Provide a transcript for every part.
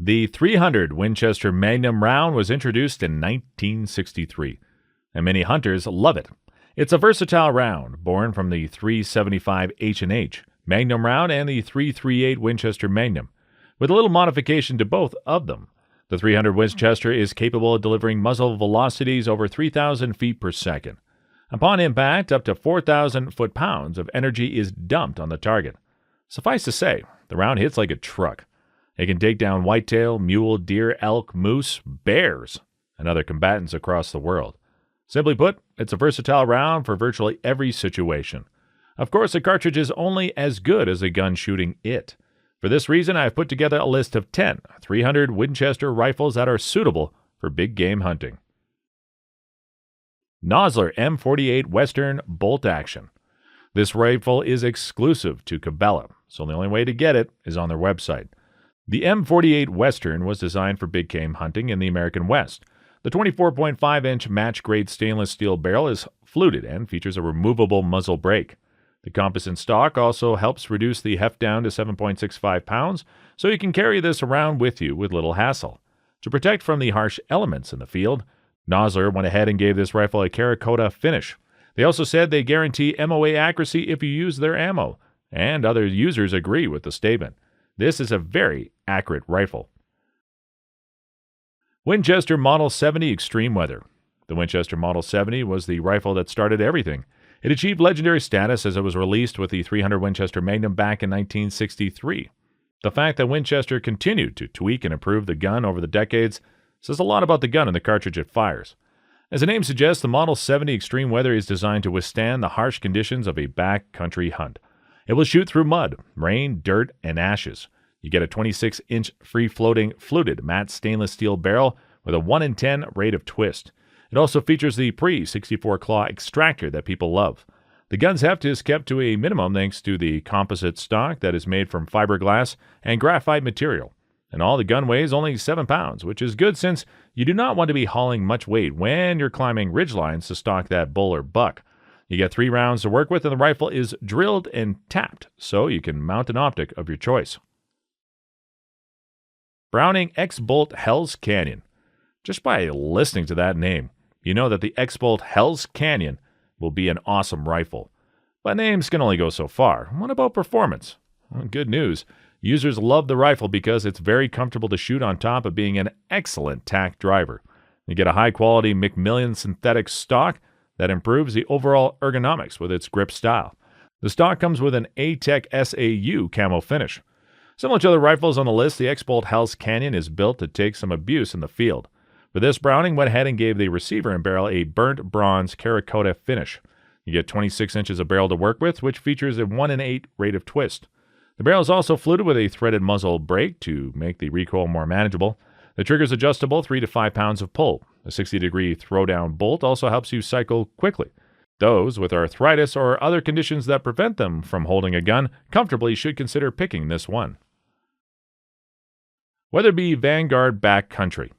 The 300 Winchester Magnum round was introduced in 1963, and many hunters love it. It's a versatile round, born from the 375 H&H Magnum round and the 338 Winchester Magnum, with a little modification to both of them. The 300 Winchester is capable of delivering muzzle velocities over 3,000 feet per second. Upon impact, up to 4,000 foot-pounds of energy is dumped on the target. Suffice to say, the round hits like a truck. It can take down whitetail, mule, deer, elk, moose, bears, and other combatants across the world. Simply put, it's a versatile round for virtually every situation. Of course, a cartridge is only as good as the gun shooting it. For this reason, I have put together a list of 10 300 Winchester rifles that are suitable for big game hunting. Nosler M48 Western Bolt Action. This rifle is exclusive to Cabela, so the only way to get it is on their website. The M48 Western was designed for big game hunting in the American West. The 24.5-inch match-grade stainless steel barrel is fluted and features a removable muzzle brake. The composite stock also helps reduce the heft down to 7.65 pounds, so you can carry this around with you with little hassle. To protect from the harsh elements in the field, Nosler went ahead and gave this rifle a Terracotta finish. They also said they guarantee MOA accuracy if you use their ammo, and other users agree with the statement. This is a very accurate rifle. Winchester Model 70 Extreme Weather. The Winchester Model 70 was the rifle that started everything. It achieved legendary status as it was released with the 300 Winchester Magnum back in 1963. The fact that Winchester continued to tweak and improve the gun over the decades says a lot about the gun and the cartridge it fires. As the name suggests, the Model 70 Extreme Weather is designed to withstand the harsh conditions of a backcountry hunt. It will shoot through mud, rain, dirt, and ashes. You get a 26-inch free-floating fluted matte stainless steel barrel with a 1 in 10 rate of twist. It also features the pre-64 claw extractor that people love. The gun's heft is kept to a minimum thanks to the composite stock that is made from fiberglass and graphite material. And all the gun weighs only 7 pounds, which is good since you do not want to be hauling much weight when you're climbing ridgelines to stalk that bull or buck. You get 3 rounds to work with, and the rifle is drilled and tapped, so you can mount an optic of your choice. Browning X-Bolt Hell's Canyon. Just by listening to that name, you know that the X-Bolt Hell's Canyon will be an awesome rifle. But names can only go so far. What about performance? Well, good news. Users love the rifle because it's very comfortable to shoot on top of being an excellent tack driver. You get a high-quality McMillan synthetic stock that improves the overall ergonomics with its grip style. The stock comes with an A-Tech SAU camo finish. Similar to other rifles on the list, the X-Bolt Hell's Canyon is built to take some abuse in the field. For this, Browning went ahead and gave the receiver and barrel a burnt bronze Terracotta finish. You get 26 inches of barrel to work with, which features a 1 in 8 rate of twist. The barrel is also fluted with a threaded muzzle brake to make the recoil more manageable. The trigger is adjustable, 3 to 5 pounds of pull. A 60-degree throwdown bolt also helps you cycle quickly. Those with arthritis or other conditions that prevent them from holding a gun comfortably should consider picking this one. Weatherby Vanguard Backcountry.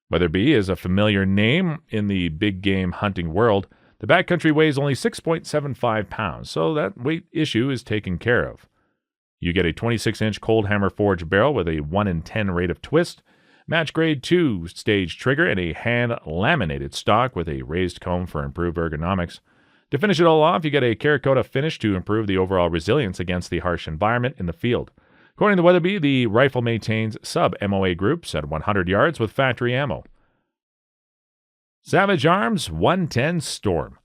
Weatherby is a familiar name in the big game hunting world. The backcountry weighs only 6.75 pounds, so that weight issue is taken care of. You get a 26-inch cold hammer forged barrel with a 1 in 10 rate of twist, match grade 2-stage trigger, and a hand-laminated stock with a raised comb for improved ergonomics. To finish it all off, you get a Terracotta finish to improve the overall resilience against the harsh environment in the field. According to Weatherby, the rifle maintains sub-MOA groups at 100 yards with factory ammo. Savage Arms 110 Storm.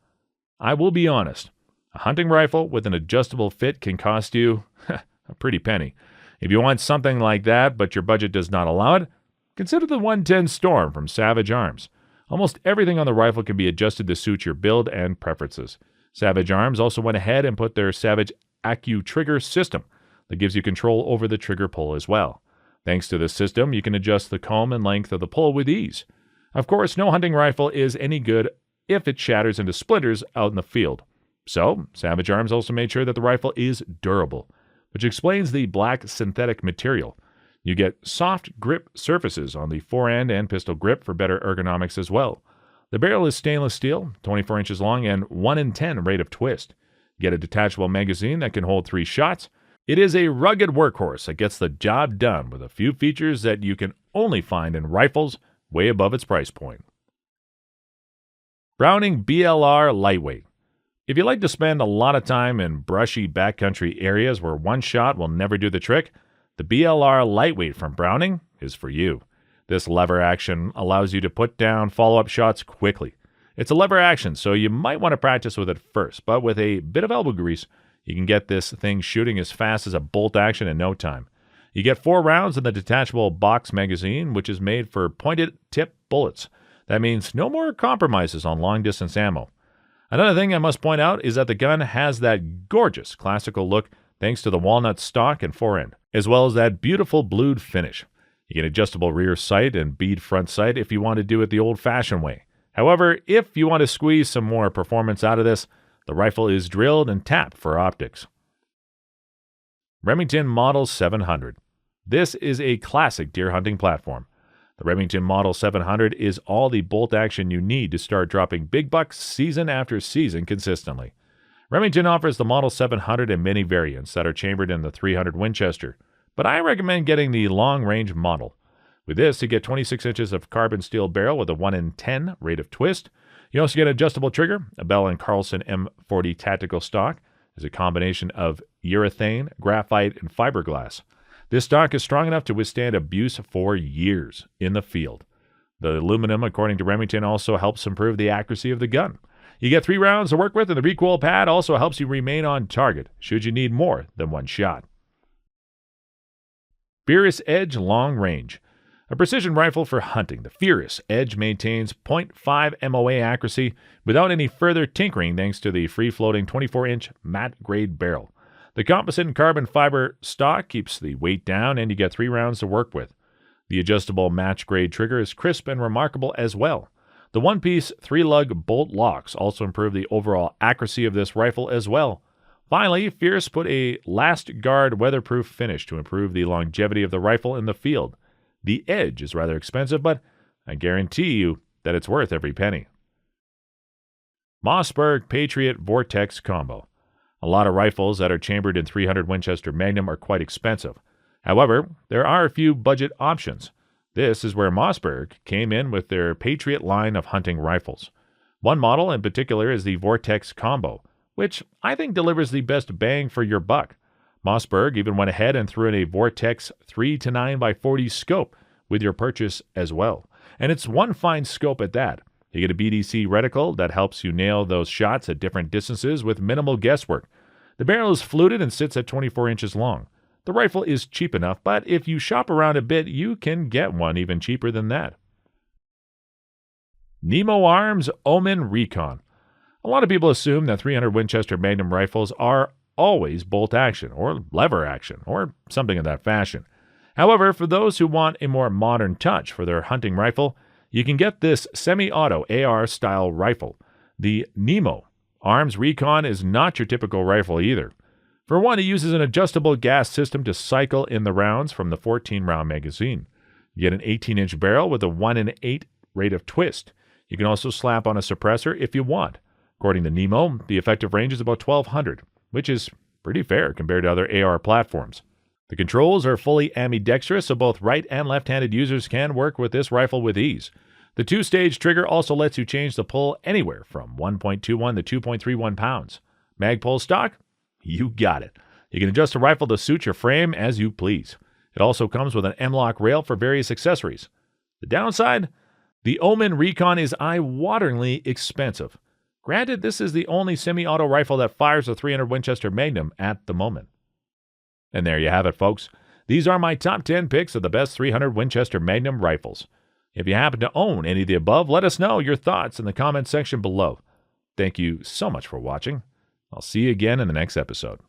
I will be honest, a hunting rifle with an adjustable fit can cost you a pretty penny. If you want something like that but your budget does not allow it, consider the 110 Storm from Savage Arms. Almost everything on the rifle can be adjusted to suit your build and preferences. Savage Arms also went ahead and put their Savage AccuTrigger system that gives you control over the trigger pull as well. Thanks to this system, you can adjust the comb and length of the pull with ease. Of course, no hunting rifle is any good if it shatters into splinters out in the field. So, Savage Arms also made sure that the rifle is durable, which explains the black synthetic material. You get soft grip surfaces on the forend and pistol grip for better ergonomics as well. The barrel is stainless steel, 24 inches long, and 1 in 10 rate of twist. You get a detachable magazine that can hold 3 shots. It is a rugged workhorse that gets the job done with a few features that you can only find in rifles way above its price point. Browning BLR Lightweight. If you like to spend a lot of time in brushy backcountry areas where one shot will never do the trick, the BLR Lightweight from Browning is for you. This lever action allows you to put down follow-up shots quickly. It's a lever action, so you might want to practice with it first, but with a bit of elbow grease, you can get this thing shooting as fast as a bolt action in no time. You get 4 rounds in the detachable box magazine, which is made for pointed tip bullets. That means no more compromises on long-distance ammo. Another thing I must point out is that the gun has that gorgeous classical look thanks to the walnut stock and forend, as well as that beautiful blued finish. You get adjustable rear sight and bead front sight if you want to do it the old-fashioned way. However, if you want to squeeze some more performance out of this, the rifle is drilled and tapped for optics. Remington Model 700. This is a classic deer hunting platform. The Remington Model 700 is all the bolt action you need to start dropping big bucks season after season consistently. Remington offers the Model 700 in many variants that are chambered in the .300 Winchester, but I recommend getting the long-range model. With this, you get 26 inches of carbon steel barrel with a 1 in 10 rate of twist. You also get an adjustable trigger, a Bell & Carlson M40 tactical stock. There's a combination of urethane, graphite, and fiberglass. This stock is strong enough to withstand abuse for years in the field. The aluminum, according to Remington, also helps improve the accuracy of the gun. You get 3 rounds to work with, and the recoil pad also helps you remain on target should you need more than one shot. Furious Edge Long Range. A precision rifle for hunting, the Furious Edge maintains .5 MOA accuracy without any further tinkering thanks to the free-floating 24-inch matte-grade barrel. The composite and carbon fiber stock keeps the weight down, and you get 3 rounds to work with. The adjustable match-grade trigger is crisp and remarkable as well. The one-piece 3-lug bolt locks also improve the overall accuracy of this rifle as well. Finally, Fierce put a last guard weatherproof finish to improve the longevity of the rifle in the field. The Edge is rather expensive, but I guarantee you that it's worth every penny. Mossberg Patriot Vortex Combo. A lot of rifles that are chambered in .300 Winchester Magnum are quite expensive. However, there are a few budget options. This is where Mossberg came in with their Patriot line of hunting rifles. One model in particular is the Vortex Combo, which I think delivers the best bang for your buck. Mossberg even went ahead and threw in a Vortex 3 to 9x40 scope with your purchase as well. And it's one fine scope at that. You get a BDC reticle that helps you nail those shots at different distances with minimal guesswork. The barrel is fluted and sits at 24 inches long. The rifle is cheap enough, but if you shop around a bit, you can get one even cheaper than that. NEMO Arms Omen Recon. A lot of people assume that .300 Winchester Magnum rifles are always bolt action or lever action or something of that fashion. However, for those who want a more modern touch for their hunting rifle, you can get this semi-auto AR-style rifle. The NEMO Arms Recon is not your typical rifle either. For one, it uses an adjustable gas system to cycle in the rounds from the 14-round magazine. You get an 18-inch barrel with a 1 in 8 rate of twist. You can also slap on a suppressor if you want. According to NEMO, the effective range is about 1,200, which is pretty fair compared to other AR platforms. The controls are fully ambidextrous, so both right and left-handed users can work with this rifle with ease. The 2-stage trigger also lets you change the pull anywhere from 1.21 to 2.31 pounds. Magpul stock? You got it. You can adjust the rifle to suit your frame as you please. It also comes with an M-LOK rail for various accessories. The downside? The Omen Recon is eye-wateringly expensive. Granted, this is the only semi-auto rifle that fires a .300 Winchester Magnum at the moment. And there you have it, folks. These are my top 10 picks of the best .300 Winchester Magnum rifles. If you happen to own any of the above, let us know your thoughts in the comment section below. Thank you so much for watching. I'll see you again in the next episode.